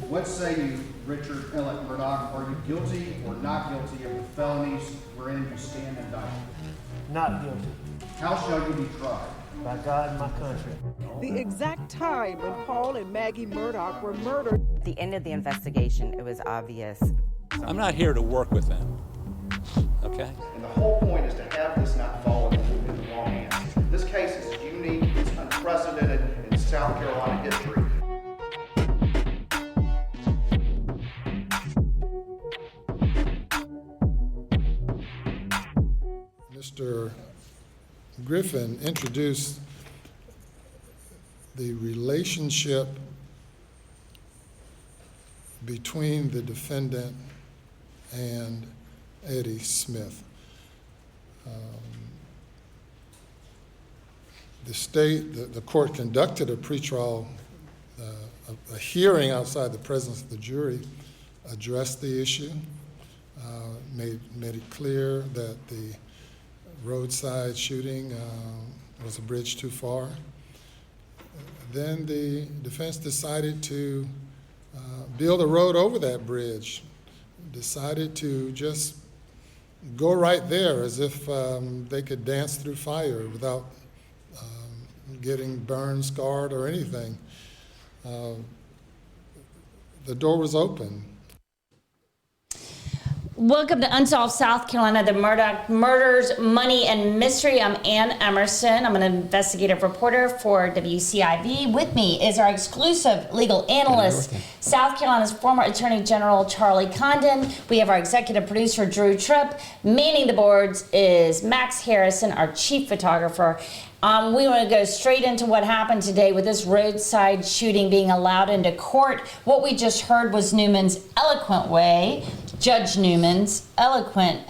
What say you, Richard Ellett Murdaugh? Are you guilty or not guilty of the felonies wherein you stand indicted? Not guilty. How shall you be tried? By God and my country. The exact time when Paul and Maggie Murdaugh were murdered. At the end of the investigation, it was obvious. I'm not here to work with them, okay? And the whole point is to have this not fall into the wrong hands. This case is unique, it's unprecedented in South Carolina history. Mr. Griffin introduced the relationship between the defendant and Eddie Smith. The court conducted a pretrial, a hearing outside the presence of the jury, addressed the issue, made it clear that the roadside shooting was a bridge too far. Then the defense decided to build a road over that bridge, decided to just go right there as if they could dance through fire without getting burned, scarred, or anything. The door was open. Welcome to Unsolved South Carolina, the Murdaugh Murders, Money, and Mystery. I'm Ann Emerson. I'm an investigative reporter for WCIV. With me is our exclusive legal analyst, South Carolina's former Attorney General Charlie Condon. We have our executive producer, Drew Tripp. Manning the boards is Max Harrison, our chief photographer. We want to go straight into what happened today with this roadside shooting being allowed into court. What we just heard was Judge Newman's eloquent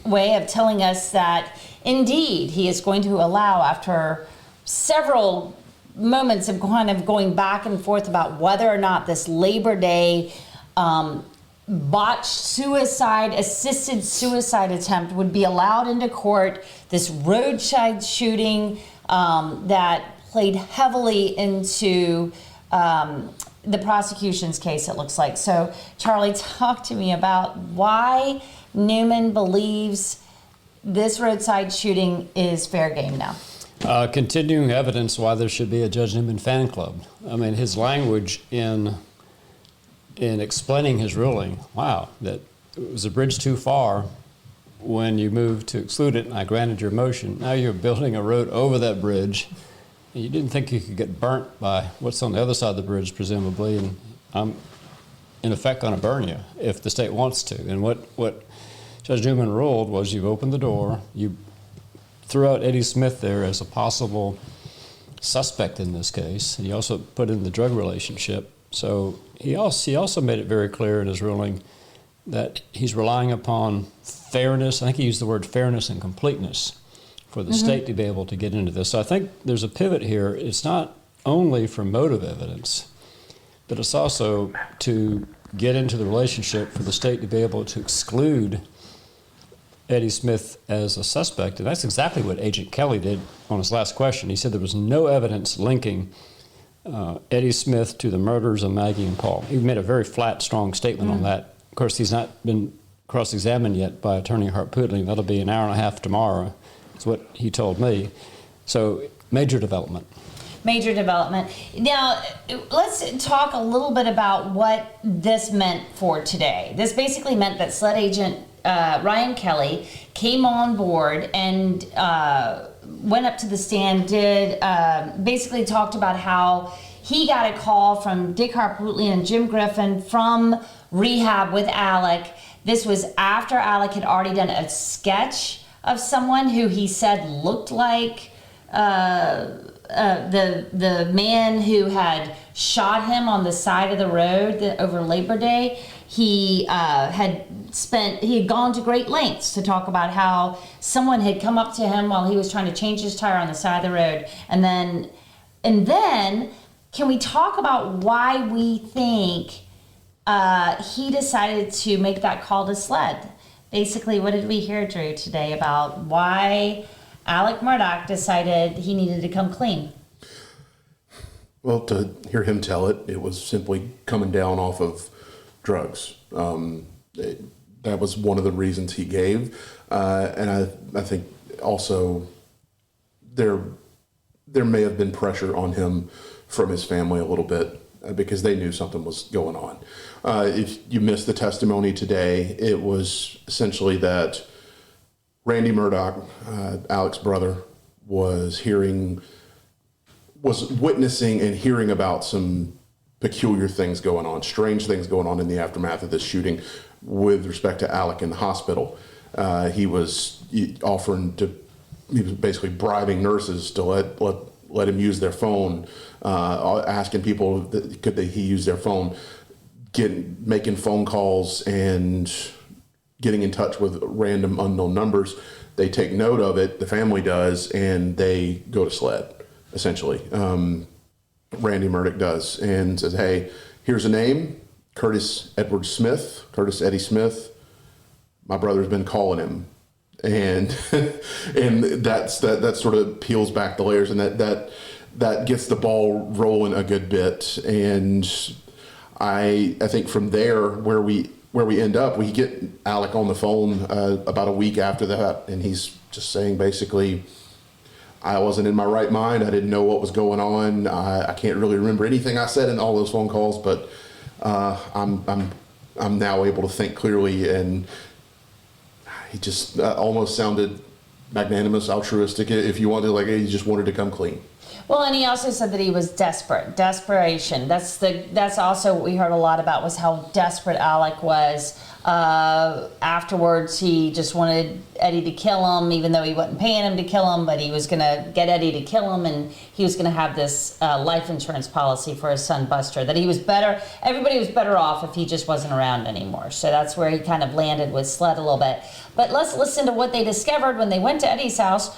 way of telling us that indeed he is going to allow, after several moments of kind of going back and forth about whether or not this Labor Day botched suicide, assisted suicide attempt would be allowed into court, this roadside shooting that played heavily into the prosecution's case, it looks like. So, Charlie, talk to me about why Newman believes this roadside shooting is fair game now. Continuing evidence why there should be a Judge Newman fan club. I mean, his language in explaining his ruling, wow, that it was a bridge too far when you moved to exclude it and I granted your motion. Now you're building a road over that bridge. You didn't think you could get burnt by what's on the other side of the bridge, presumably, and I'm, in effect, going to burn you if the state wants to. And what Judge Newman ruled was you've opened the door, you threw out Eddie Smith there as a possible suspect in this case, and you also put in the drug relationship. So he also made it very clear in his ruling that he's relying upon fairness. I think he used the word fairness and completeness for the state to be able to get into this. So I think there's a pivot here. It's not only for motive evidence, but it's also to get into the relationship for the state to be able to exclude Eddie Smith as a suspect. And that's exactly what Agent Kelly did on his last question. He said there was no evidence linking Eddie Smith to the murders of Maggie and Paul. He made a very flat, strong statement on that. Of course, he's not been cross-examined yet by Attorney Hart-Pudling. That'll be an hour and a half tomorrow. That's what he told me. So, major development. Major development. Now, let's talk a little bit about what this meant for today. This basically meant that SLED agent Ryan Kelly came on board and went up to the stand, basically talked about how he got a call from Dick Hart-Pudling and Jim Griffin from rehab with Alec. This was after Alec had already done a sketch of someone who he said looked like the man who had shot him on the side of the road over Labor Day. He had gone to great lengths to talk about how someone had come up to him while he was trying to change his tire on the side of the road. And then can we talk about why we think he decided to make that call to SLED? Basically, what did we hear, Drew, today about why Alec Murdaugh decided he needed to come clean? Well, to hear him tell it, it was simply coming down off of drugs. That was one of the reasons he gave. And I think also there may have been pressure on him from his family a little bit because they knew something was going on. If you missed the testimony today, it was essentially that Randy Murdaugh, Alex's brother, was witnessing and hearing about some peculiar things going on, strange things going on in the aftermath of this shooting with respect to Alec in the hospital. He was basically bribing nurses to let him use their phone, asking people could he use their phone, making phone calls and getting in touch with random unknown numbers. They take note of it, the family does, and they go to SLED, essentially. Randy Murdaugh does, and says, hey, here's a name, Curtis Eddie Smith. My brother's been calling him. And and that sort of peels back the layers, and that gets the ball rolling a good bit. And I think from there, where we end up, we get Alec on the phone about a week after that, and he's just saying basically, I wasn't in my right mind. I didn't know what was going on. I can't really remember anything I said in all those phone calls, but I'm now able to think clearly. And he just almost sounded magnanimous, altruistic, if you wanted, like he just wanted to come clean. Well, and he also said that he was desperation. That's also what we heard a lot about, was how desperate Alec was. Afterwards, he just wanted Eddie to kill him, even though he wasn't paying him to kill him, but he was going to get Eddie to kill him, and he was going to have this life insurance policy for his son Buster, that everybody was better off if he just wasn't around anymore. So that's where he kind of landed with SLED a little bit. But let's listen to what they discovered when they went to Eddie's house.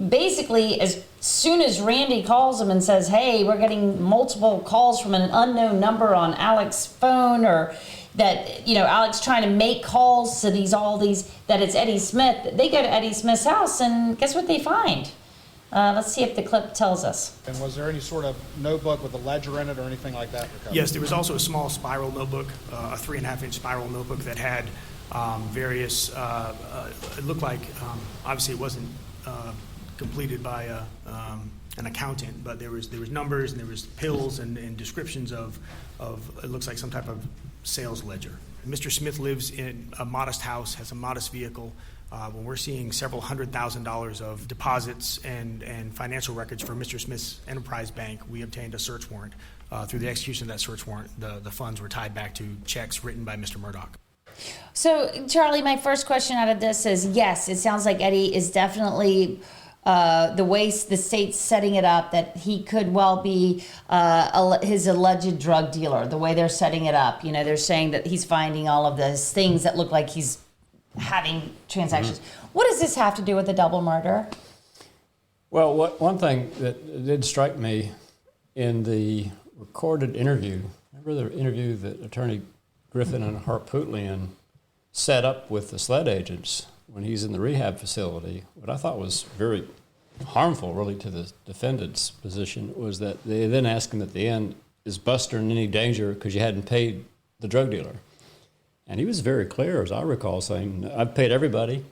Basically, as soon as Randy calls him and says, hey, we're getting multiple calls from an unknown number on Alec's phone, or that, Alec's trying to make calls to that it's Eddie Smith, they go to Eddie Smith's house, and guess what they find? Let's see if the clip tells us. And was there any sort of notebook with a ledger in it or anything like that? Yes, there was also a small spiral notebook, a 3.5-inch spiral notebook that had various, it looked like, obviously it wasn't completed by an accountant, but there was numbers and there was pills and descriptions of it looks like some type of sales ledger. Mr. Smith lives in a modest house, has a modest vehicle. When we're seeing several $100,000 of deposits and financial records for Mr. Smith's Enterprise Bank, we obtained a search warrant. Through the execution of that search warrant, the funds were tied back to checks written by Mr. Murdaugh. So, Charlie, my first question out of this is, yes, it sounds like Eddie is definitely the way the state's setting it up, that he could well be his alleged drug dealer, the way they're setting it up. They're saying that he's finding all of those things that look like he's having transactions. Mm-hmm. What does this have to do with the double murder? Well, one thing that did strike me in the recorded interview, remember the interview that Attorney Griffin and Harpootlian set up with the SLED agents when he's in the rehab facility? What I thought was very harmful, really, to the defendant's position was that they then asked him at the end, is Buster in any danger because you hadn't paid the drug dealer? And he was very clear, as I recall, saying, I've paid everybody,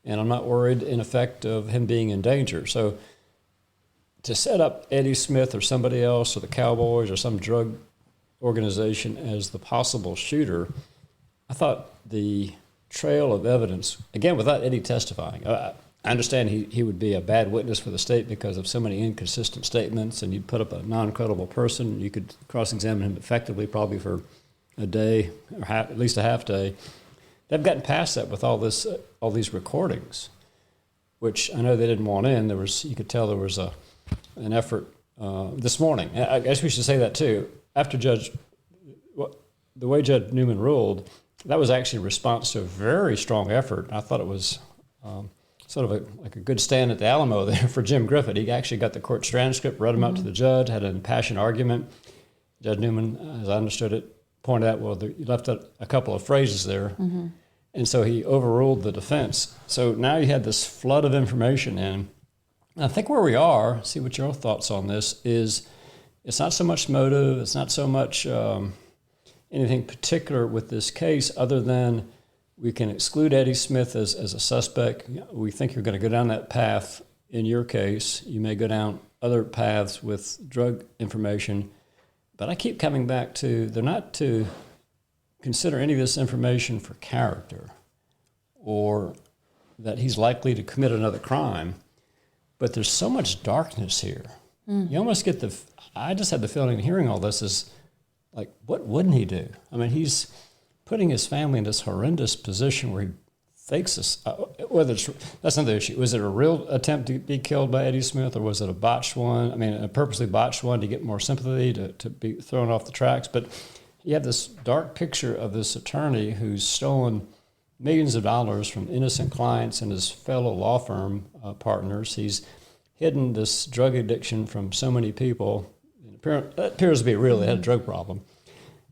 and I'm not worried, in effect, of him being in danger. So to set up Eddie Smith or somebody else or the Cowboys or some drug organization as the possible shooter, I thought the trail of evidence, again, without Eddie testifying, I understand he would be a bad witness for the state because of so many inconsistent statements, and you'd put up a non-credible person. You could cross-examine him effectively probably for a day or at least a half day. They've gotten past that with all these recordings, which I know they didn't want in. You could tell there was an effort this morning. I guess we should say that too. After the way Judge Newman ruled, that was actually a response to a very strong effort. I thought it was sort of like a good stand at the Alamo there for Jim Griffith. He actually got the court's transcript, read them out to the judge, had an impassioned argument. Judge Newman, as I understood it, pointed out, well, you left out a couple of phrases there. Mm-hmm. And so he overruled the defense. So now you had this flood of information in. And I think where we are, see what your thoughts on this, is it's not so much motive, it's not so much anything particular with this case other than we can exclude Eddie Smith as a suspect. We think you're going to go down that path in your case. You may go down other paths with drug information. But I keep coming back to, they're not to consider any of this information for character or that he's likely to commit another crime. But there's so much darkness here. You almost get I just had the feeling hearing all this is like, what wouldn't he do? I mean, he's putting his family in this horrendous position where he fakes this, that's not the issue. Was it a real attempt to be killed by Eddie Smith, or was it a botched one? I mean, a purposely botched one to get more sympathy, to be thrown off the tracks. But you have this dark picture of this attorney who's stolen millions of dollars from innocent clients and his fellow law firm partners. He's hidden this drug addiction from so many people. That appears to be real. They had a drug problem.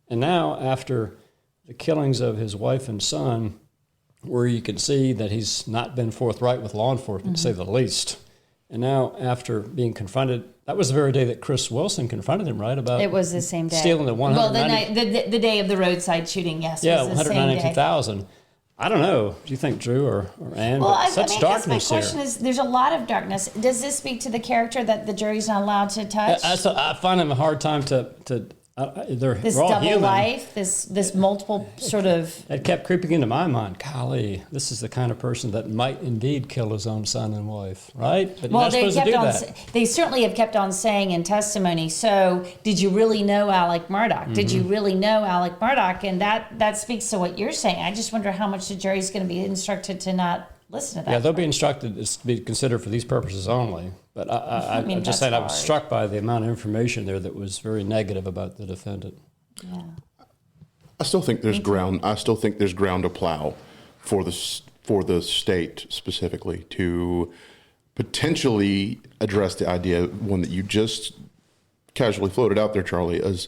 And now, after the killings of his wife and son, where you can see that he's not been forthright with law enforcement, to say the least. And now, after being confronted, that was the very day that Chris Wilson confronted him, right? About it was the same day. Stealing the 190. Well, the day of the roadside shooting, yes. Yeah, was the same day. $192,000. I don't know. Do you think Drew or Ann? Well, I such mean, I darkness guess my question here. is, there's a lot of darkness. Does this speak to the character that the jury's not allowed to touch? I find him a hard time to this we're all double human. life, this multiple sort of. It kept creeping into my mind. Golly, this is the kind of person that might indeed kill his own son and wife, right? But you're not supposed to do that. They certainly have kept on saying in testimony. So, did you really know Alec Murdaugh? Did you really know Alec Murdaugh? And that speaks to what you're saying. I just wonder how much the jury's going to be instructed to not listen to that. Yeah, they'll be instructed to be considered for these purposes only. But I'm just saying, I was struck by the amount of information there that was very negative about the defendant. Yeah. I still think there's ground. I still think there's ground to plow for the state specifically to potentially address the idea, one that you just casually floated out there, Charlie, as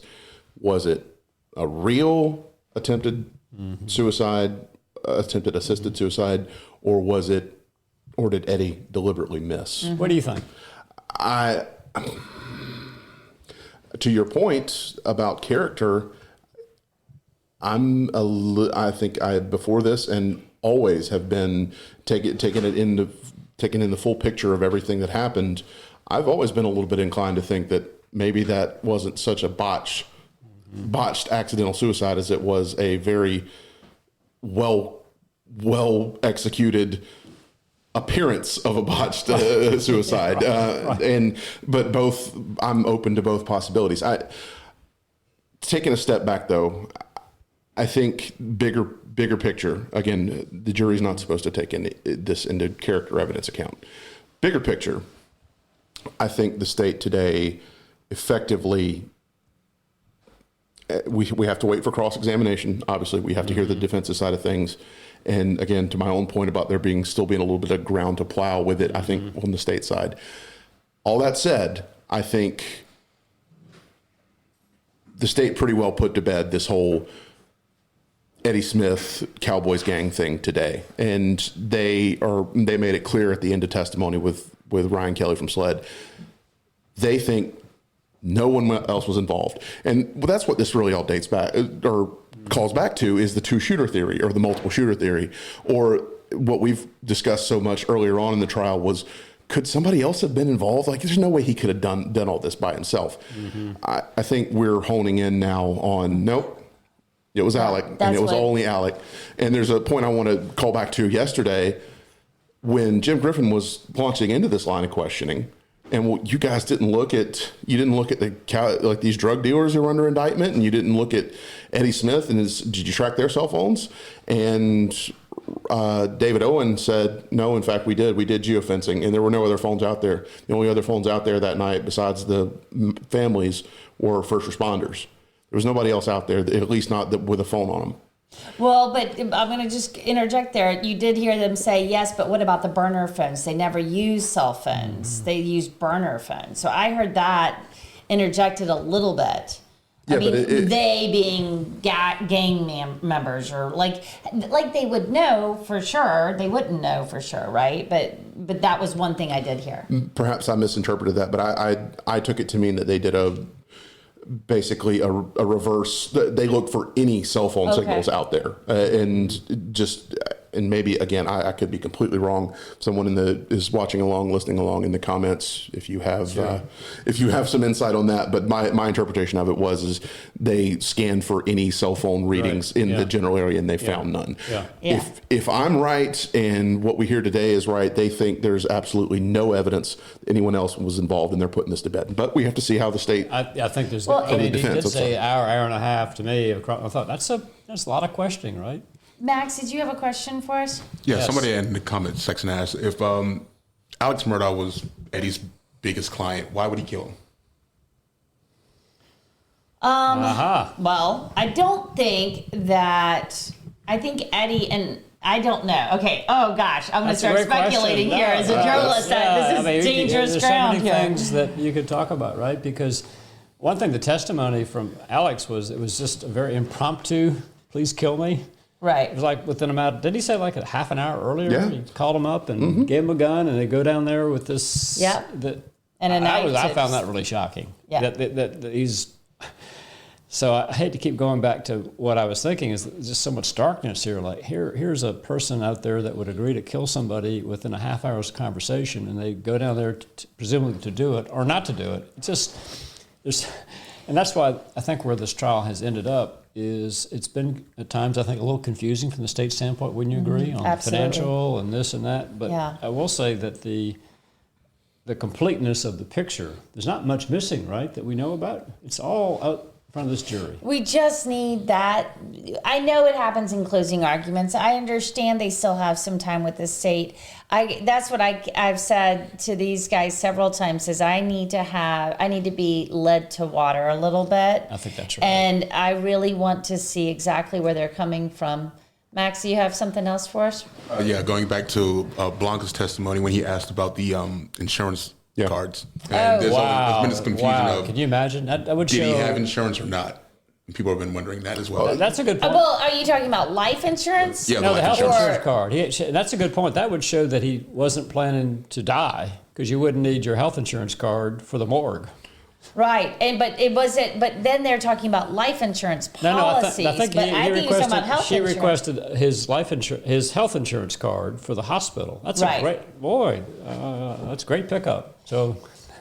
was it a real attempted suicide, attempted assisted suicide, or did Eddie deliberately miss? What do you think? To your point about character, I think before this and always have been taking in the full picture of everything that happened. I've always been a little bit inclined to think that maybe that wasn't such a botched accidental suicide as it was a very well executed appearance of a botched suicide. But both, I'm open to both possibilities. Taking a step back though, I think bigger picture, again, the jury's not supposed to take this into character evidence account. Bigger picture, I think the state today effectively, we have to wait for cross-examination. Obviously, we have to hear the defense's side of things. And again, to my own point about there still being a little bit of ground to plow with it, I think on the state side. All that said, I think the state pretty well put to bed this whole Eddie Smith Cowboys gang thing today. And they made it clear at the end of testimony with Ryan Kelly from SLED. They think no one else was involved. And that's what this really all dates back or calls back to is the two-shooter theory or the multiple shooter theory, or what we've discussed so much earlier on in the trial was, could somebody else have been involved? Like, there's no way he could have done all this by himself. I think we're honing in now on, nope, it was Alec, and it was only Alec. And there's a point I want to call back to yesterday when Jim Griffin was launching into this line of questioning. And you guys didn't look at these drug dealers who are under indictment, and you didn't look at Eddie Smith and did you track their cell phones? And David Owen said, no, in fact, we did geofencing, and there were no other phones out there. The only other phones out there that night besides the families were first responders. There was nobody else out there, at least not with a phone on them. Well, but I'm going to just interject there. You did hear them say, yes, but what about the burner phones? They never use cell phones. They use burner phones. So I heard that interjected a little bit. Yeah, I mean, they being gang members, or like they would know for sure. They wouldn't know for sure, right? But that was one thing I did hear. Perhaps I misinterpreted that, but I took it to mean that they did basically a reverse. They look for any cell phone Okay. signals out there, and maybe again, I could be completely wrong. Someone is watching along, listening along in the comments. If you have some insight on that, but my interpretation of it is they scanned for any cell phone readings in the general area and they found none. Yeah. If I'm right and what we hear today is right, they think there's absolutely no evidence anyone else was involved and they're putting this to bed. But we have to see how the state. I think there's. Well, I mean, he defense, did I'm say sorry. hour and a half to me. I thought that's a lot of questioning, right? Max, did you have a question for us? Yeah, Yes. somebody in the comment section asked if Alex Murdaugh was Eddie's biggest client, why would he kill him? Well, I don't think that. I think Eddie and I don't know. Okay. Oh gosh, I'm going to That's a start great speculating question. here as a journalist. This is dangerous there's ground so many here. things that you could talk about, right? Because one thing, the testimony from Alex was it was just a very impromptu. Please kill me. Right. It was like within about. Did he say like a half an hour earlier? Yeah. He called him up and gave him a gun, and they go down there with this. Yep. And a I knife found to- that really shocking. Yeah. That he's. So I hate to keep going back to what I was thinking is just so much darkness here. Like here's a person out there that would agree to kill somebody within a half hour's conversation, and they go down there presumably to do it or not to do it. It's just and that's why I think where this trial has ended up is it's been at times I think a little confusing from the state standpoint. Wouldn't you agree on Absolutely. financial and this and that? But Yeah. I will say that the completeness of the picture, there's not much missing, right, that we know about. It's all out in front of this jury. We just need that. I know it happens in closing arguments. I understand they still have some time with the state. That's what I've said to these guys several times is I need to be led to water a little bit. I think that's right. And I really want to see exactly where they're coming from. Max, do you have something else for us? Yeah, going back to Blanca's testimony when he asked about the insurance cards. And there's been this confusion of Can you imagine? That would did show. he have insurance or not? And people have been wondering that as well. That's a good point. Well, are you talking about life insurance? Yeah, No, the life health insurance. insurance card. That's a good point. That would show that he wasn't planning to die because you wouldn't need your health insurance card for the morgue. Right, but then they're talking about life insurance No, policies. I think but I think you're talking about health she insurance. requested his health insurance card for the hospital. That's Right. a great boy. That's a great pickup. So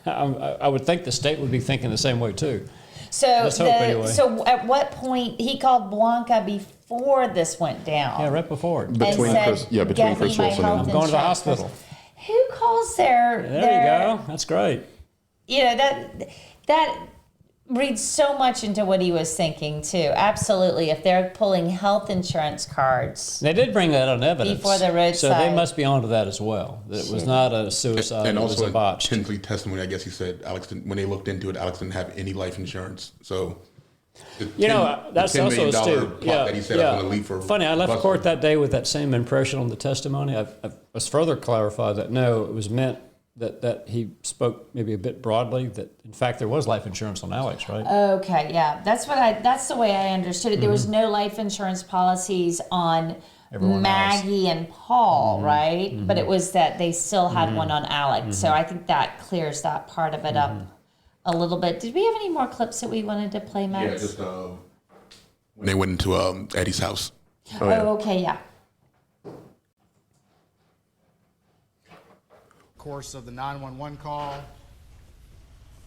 I would think the state would be thinking the same way too. So, Let's hope anyway. So at what point he called Blanca before this went down? Yeah, right before it. Between and said, Chris- yeah, between "Get Chris me my Wilson and- health I'm going to the insurance hospital. first." Who calls their? There you go. That's great. You know that reads so much into what he was thinking too. Absolutely, if they're pulling health insurance cards. They did bring that on evidence. Before the roadside. So they must be onto that as well. That it was not a suicide, And it was also a botch. in Tinsley testimony, I guess he said when they looked into it, Alex didn't have any life insurance. So, That's $10 also million astute. plot that he said I was going to leave for. Funny, I left busing. court that day with that same impression on the testimony. I was further clarified that no, it was meant that he spoke maybe a bit broadly, that in fact there was life insurance on Alex, right? Okay, yeah, that's the way I understood it. There was no life insurance policies on Everyone Maggie and Paul, right? But it was that they still had one on Alex. So I think that clears that part of it up a little bit. Did we have any more clips that we wanted to play, Max? Yeah, just when they went into Eddie's house. Oh, okay, yeah. Course of the 911 call,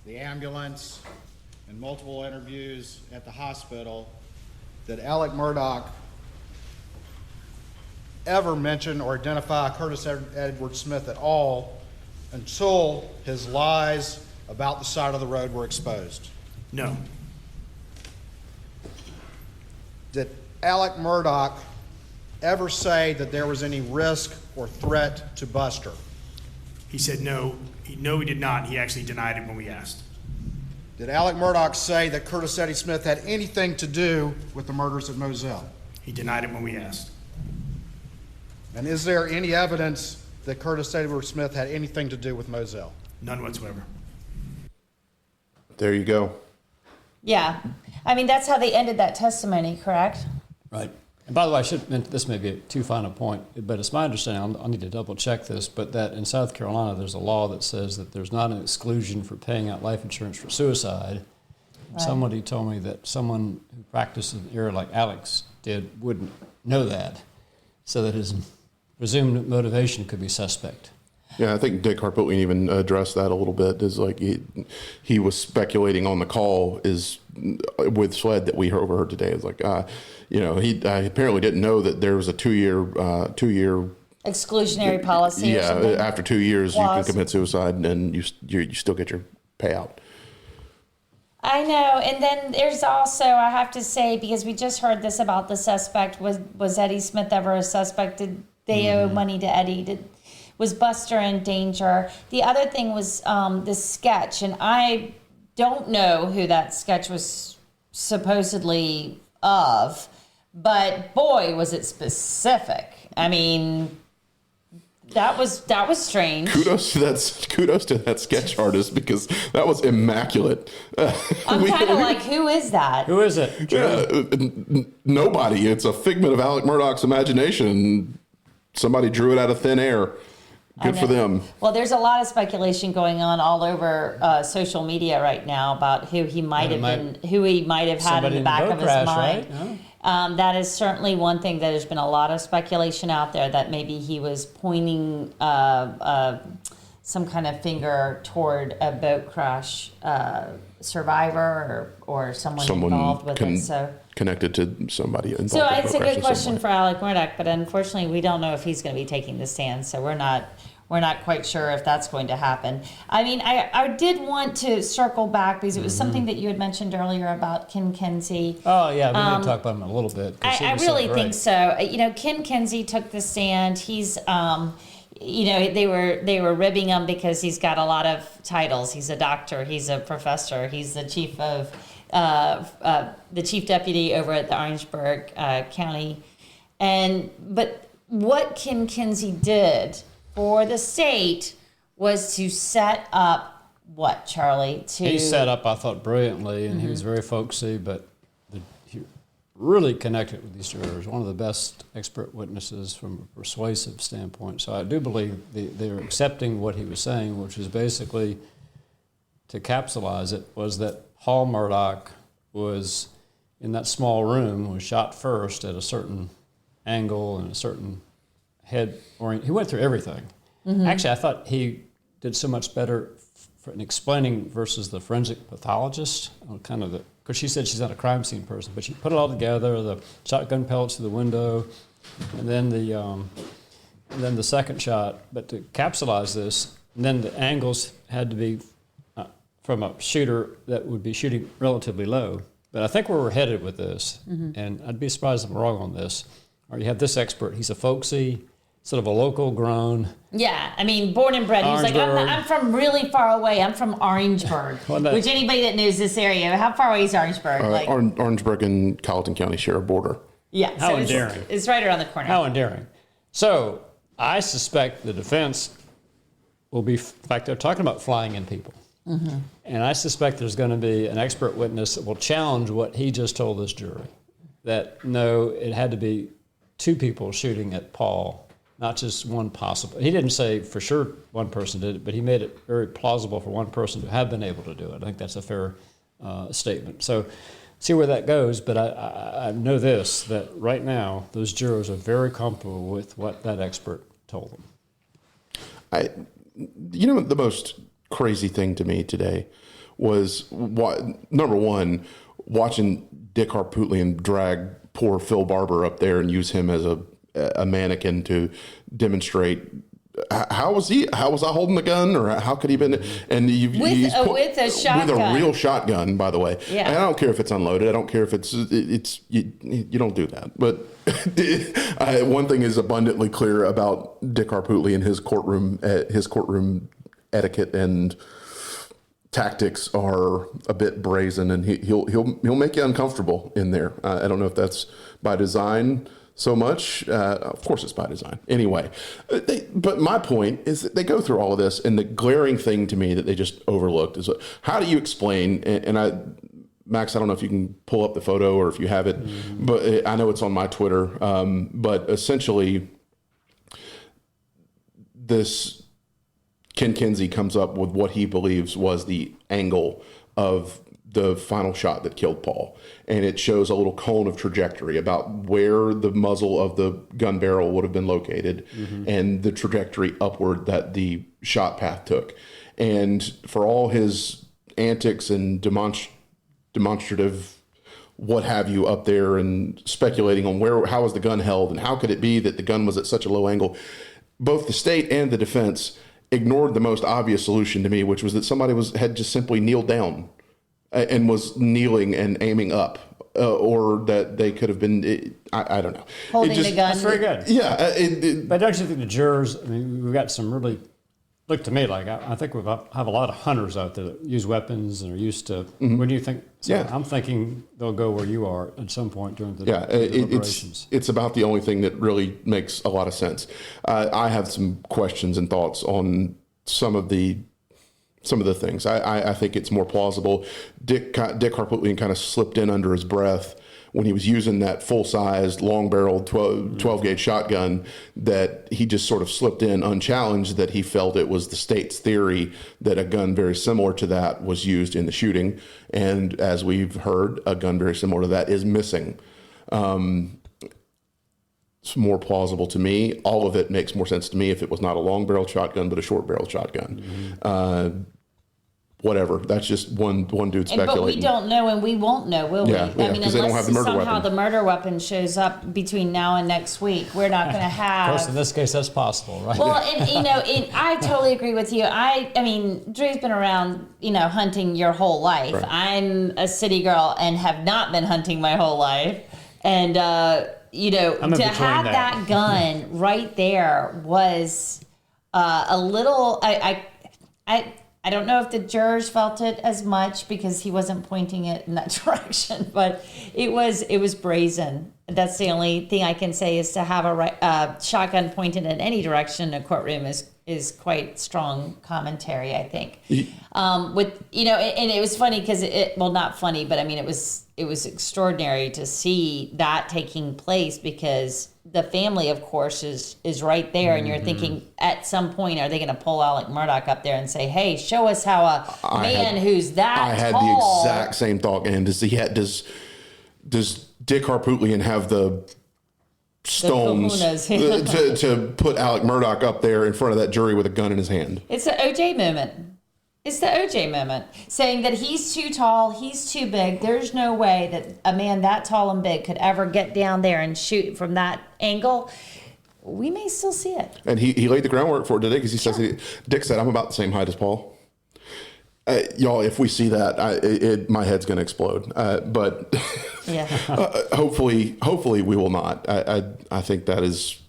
the ambulance, and multiple interviews at the hospital, that Alec Murdaugh ever mention or identify Curtis Edward Smith at all until his lies about the side of the road were exposed? No. Did Alec Murdaugh ever say that there was any risk or threat to Buster? He said no. No, he did not. He actually denied it when we asked. Did Alec Murdaugh say that Curtis Eddie Smith had anything to do with the murders at Moselle? He denied it when we asked. And is there any evidence that Curtis Edward Smith had anything to do with Moselle? None whatsoever. There you go. Yeah. I mean, that's how they ended that testimony, correct? Right. And by the way, this may be a too fine a point, but it's my understanding, I'll need to double check this, but that in South Carolina there's a law that says that there's not an exclusion for paying out life insurance for suicide Somebody told me that someone who practiced in the area like Alex did wouldn't know that, so that his presumed motivation could be suspect. Yeah, I think Dick Harpootlian even addressed that a little bit. Is like he was speculating on the call with SLED that we overheard today. It's like, he apparently didn't know that there was a two-year exclusionary policy. Yeah, after 2 years you can Clause. commit suicide and you still get your payout. I know, and then there's also, I have to say, because we just heard this about the suspect, was Eddie Smith ever a suspect? Did they owe money to Eddie? Was Buster in danger? The other thing was this sketch, and I don't know who that sketch was supposedly of, but boy, was it specific. I mean, that was strange. Kudos to that sketch artist, because that was immaculate. I'm kind of like, who is that? Who is it? Nobody. It's a figment of Alec Murdaugh's imagination. Somebody drew it out of thin air. Good for them. Well, there's a lot of speculation going on all over social media right now about who he might have had in the back of his mind. Right? That is certainly one thing that there's been a lot of speculation out there that maybe he was pointing some kind of finger toward a boat crash survivor or someone involved with it. So connected to somebody involved. So in it's a good question for Alec Murdaugh, but unfortunately we don't know if he's going to be taking the stand, so we're not quite sure if that's going to happen. I mean, I did want to circle back because it was something that you had mentioned earlier about Ken Kinsey. Oh, yeah, we need to talk about him a little bit. I really think so. Ken Kinsey took the stand. He's, they were ribbing him because he's got a lot of titles. He's a doctor. He's a professor. He's the chief of the chief deputy over at the Orangeburg County. But what Ken Kinsey did for the state was to set up what, Charlie? He set up, I thought, brilliantly, and he was very folksy, but he really connected with these jurors. One of the best expert witnesses from a persuasive standpoint. So I do believe they're accepting what he was saying, which is basically, to capsulize it, was that Paul Murdaugh was in that small room, was shot first at a certain angle and a certain head orient. He went through everything. Actually, I thought he did so much better in explaining versus the forensic pathologist, because she said she's not a crime scene person, but she put it all together, the shotgun pellets through the window, and then the second shot. But to capsulize this, and then the angles had to be from a shooter that would be shooting relatively low. But I think where we're headed with this, and I'd be surprised if I'm wrong on this, or you have this expert, he's a folksy, sort of a local grown. Yeah, I mean, born and bred. He was like, I'm from really far away. I'm from Orangeburg, which anybody that knows this area, how far away is Orangeburg? Orangeburg and Colleton County share a border. Yeah, how endearing. It's right around the corner. How endearing. So I suspect the defense will be, in fact, they're talking about flying in people. And I suspect there's going to be an expert witness that will challenge what he just told this jury, that no, it had to be two people shooting at Paul, not just one possible. He didn't say for sure one person did it, but he made it very plausible for one person to have been able to do it. I think that's a fair statement. So see where that goes, but I know this, that right now those jurors are very comfortable with what that expert told them. The most crazy thing to me today was, number one, watching Dick Harpootlian drag poor Phil Barber up there and use him as a mannequin to demonstrate how was I holding the gun, or how could he been? And with a shotgun, with a real shotgun, by the way. Yeah. And I don't care if it's unloaded. I don't care if it's you don't do that. But one thing is abundantly clear about Dick Harpootlian and his courtroom etiquette and tactics are a bit brazen, and he'll make you uncomfortable in there. I don't know if that's by design so much. Of course it's by design. Anyway, but my point is that they go through all of this, and the glaring thing to me that they just overlooked is, how do you explain, Max, I don't know if you can pull up the photo or if you have it, but I know it's on my Twitter, but essentially this Ken Kinsey comes up with what he believes was the angle of the final shot that killed Paul. And it shows a little cone of trajectory about where the muzzle of the gun barrel would have been located and the trajectory upward that the shot path took. And for all his antics and demonstrative what have you up there and speculating on how was the gun held and how could it be that the gun was at such a low angle, both the state and the defense ignored the most obvious solution to me, which was that somebody had just simply kneeled down and was kneeling and aiming up, or that they could have been, I don't know. Holding the gun. That's very good. Yeah. But don't you think the jurors, I mean, we've got some really, look to me like, I think we have a lot of hunters out there that use weapons and are used to, what do you think? So Yeah. I'm thinking they'll go where you are at some point during the deliberations. It's about the only thing that really makes a lot of sense. I have some questions and thoughts on some of the things. I think it's more plausible. Dick Harpootlian kind of slipped in under his breath when he was using that full-sized, long-barreled 12-gauge shotgun, that he just sort of slipped in unchallenged, that he felt it was the state's theory that a gun very similar to that was used in the shooting. And as we've heard, a gun very similar to that is missing. It's more plausible to me. All of it makes more sense to me if it was not a long-barreled shotgun, but a short-barreled shotgun. Whatever. That's just one dude speculating. But we don't know, and we won't know, will we? Yeah, I mean, because they don't have the murder somehow weapon. the murder weepon shows up between now and next week, we're not going to have. Of course, in this case, that's possible, right? Well, and I totally agree with you. I mean, Drew's been around, hunting your whole life. Right. I'm a city girl and have not been hunting my whole life, and to have that gun right there was a little. I don't know if the jurors felt it as much because he wasn't pointing it in that direction, but it was brazen. That's the only thing I can say, is to have a shotgun pointed in any direction in a courtroom is quite strong commentary, I think. And it was funny because not funny, but I mean, it was extraordinary to see that taking place, because the family, of course, is right there, and you're thinking at some point, are they going to pull Alec Murdaugh up there and say, "Hey, show us how a man who's that tall." I had the exact same thought. And does Dick Harpootlian have the stones to put Alec Murdaugh up there in front of that jury with a gun in his hand? It's the OJ moment. It's the OJ moment, saying that he's too tall, he's too big. There's no way that a man that tall and big could ever get down there and shoot from that angle. We may still see it. And he laid the groundwork for it today, because he says Dick said, "I'm about the same height as Paul." Y'all, if we see that, my head's going to explode. But yeah. hopefully we will not. I think that is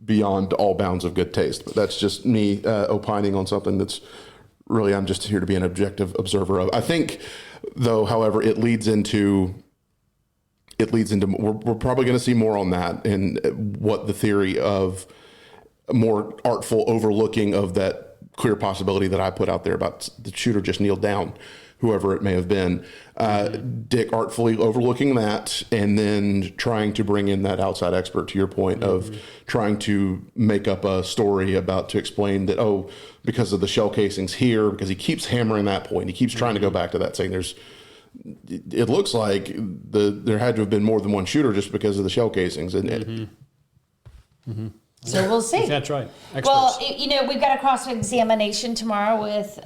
beyond all bounds of good taste. But that's just me opining on something that's really, I'm just here to be an objective observer of. I think, though, however, it leads into. We're probably going to see more on that, and what the theory of more artful overlooking of that clear possibility that I put out there about the shooter just kneeled down, whoever it may have been. Dick artfully overlooking that, and then trying to bring in that outside expert, to your point, of trying to make up a story to explain that, because of the shell casings here, because he keeps hammering that point. He keeps trying to go back to that, saying it looks like there had to have been more than one shooter just because of the shell casings. And So we'll see. That's right. Experts. Well, we've got a cross-examination tomorrow with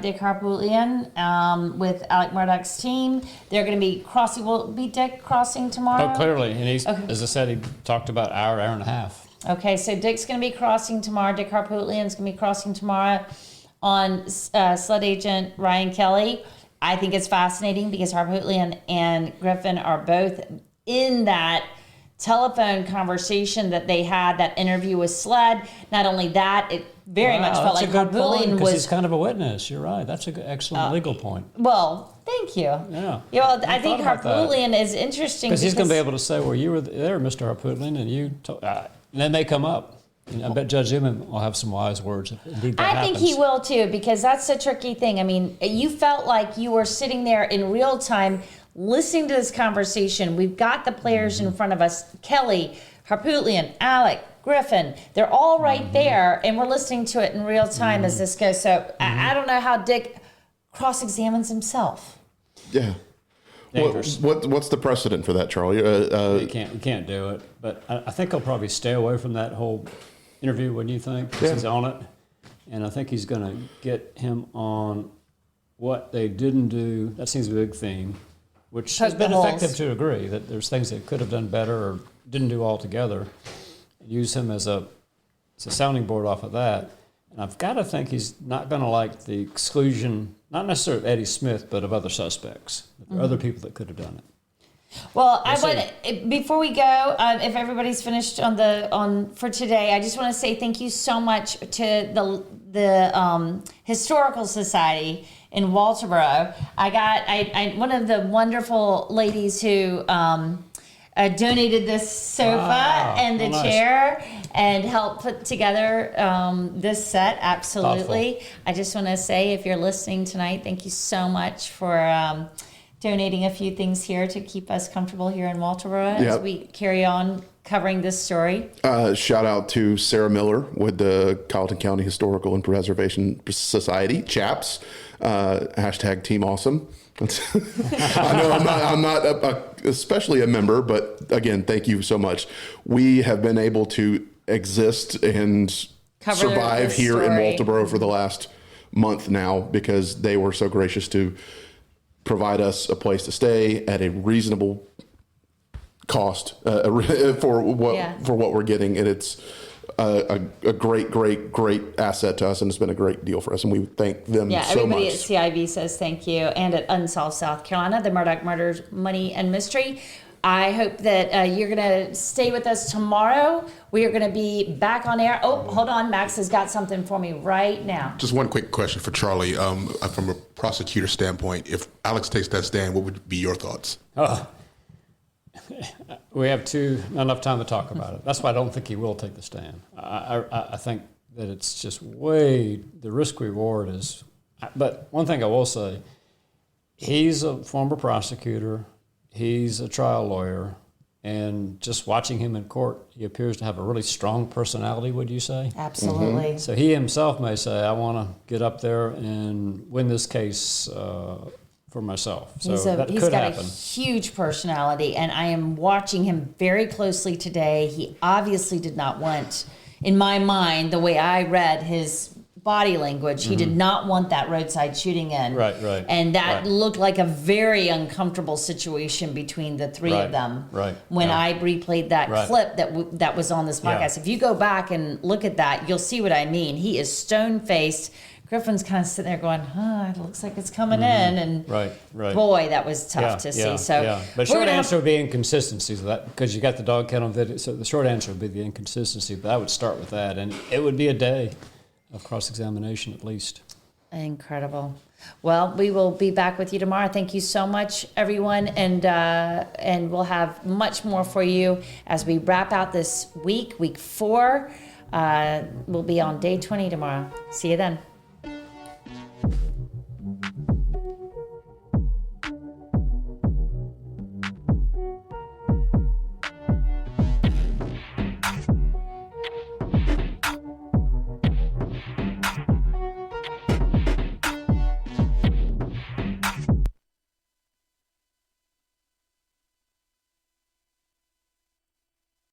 Dick Harpootlian, with Alec Murdaugh's team. They're going to be crossing. Will it be Dick crossing tomorrow? Oh, clearly. And he's, as I said, he talked about hour and a half. Okay, so Dick's going to be crossing tomorrow. Dick Harpootlian's going to be crossing tomorrow on Sled Agent Ryan Kelly. I think it's fascinating because Harpootlian and Griffin are both in that telephone conversation that they had, that interview with Sled. Not only that, it very much felt like Harpootlian was... he's kind of a witness. You're right. That's an excellent legal point. Well, thank you. Yeah. Well, I think Harpootlian is interesting because he's going to be able to say, well, you were there, Mr. Harpootlian, and you... and then they come up. And I bet Judge Zimmerman will have some wise words. Indeed, that happens. Think he will too, because that's the tricky thing. I mean, you felt like you were sitting there in real time listening to this conversation. We've got the players in front of us: Kelly, Harpootlian, Alec, Griffin. They're all right there, and we're listening to it in real time as this goes. So I don't know how Dick cross-examines himself. Yeah. Dangerous. What's the precedent for that, Charlie? You can't do it. But I think he'll probably stay away from that whole interview. What do you think? 'Cause he's on it, and I think he's going to get him on what they didn't do. That seems a big theme, which has been effective to a degree. That there's things they could have done better or didn't do altogether. Use him as a sounding board off of that. And I've got to think he's not going to like the exclusion, not necessarily of Eddie Smith, but of other suspects. There are other people that could have done it. Well, I want before we go, if everybody's finished for today, I just want to say thank you so much to the Historical Society in Walterboro. I one of the wonderful ladies who donated this sofa and the chair and helped put together this set. Absolutely. Thoughtful. I just want to say, if you're listening tonight, thank you so much for donating a few things here to keep us comfortable here in Walterboro as we carry on covering this story. Shout out to Sarah Miller with the Colleton County Historical and Preservation Society, CHAPS. Hashtag Team Awesome. I know I'm not especially a member, but again, thank you so much. We have been able to exist and survive here in Walterboro for the last month now because they were so gracious to provide us a place to stay at a reasonable cost for what we're getting, and it's a great asset to us, and it's been a great deal for us, and we thank them so much. Yeah, everybody at CIV says thank you, and at Unsolved South Carolina, the Murdaugh Murders, Money and Mystery. I hope that you're going to stay with us tomorrow. We are going to be back on air. Oh, hold on. Max has got something for me right now. Just one quick question for Charlie. From a prosecutor standpoint, if Alex takes that stand, what would be your thoughts? We have not enough time to talk about it. That's why I don't think he will take the stand. I think that it's just the risk reward is. But one thing I will say, he's a former prosecutor. He's a trial lawyer, and just watching him in court, he appears to have a really strong personality, would you say? Absolutely. Mm-hmm. So he himself may say, I want to get up there and win this case for myself. So that he's could got happen. A huge personality, and I am watching him very closely today. He obviously did not want, in my mind, the way I read his body language, he did not want that roadside shooting in. Right. And that looked like a very uncomfortable situation between the three of them. Right. When I replayed that clip that was on this podcast. If you go back and look at that, you'll see what I mean. He is stone-faced. Griffin's kind of sitting there going, it looks like it's coming in. And boy, that was tough to see. So, but short answer would be inconsistencies of that, because you got the dog kennel video. So the short answer would be the inconsistency, but I would start with that. And it would be a day of cross-examination at least. Incredible. Well, we will be back with you tomorrow. Thank you so much, everyone, and we'll have much more for you as we wrap out this week 4. We'll be on day 20 tomorrow. See you then.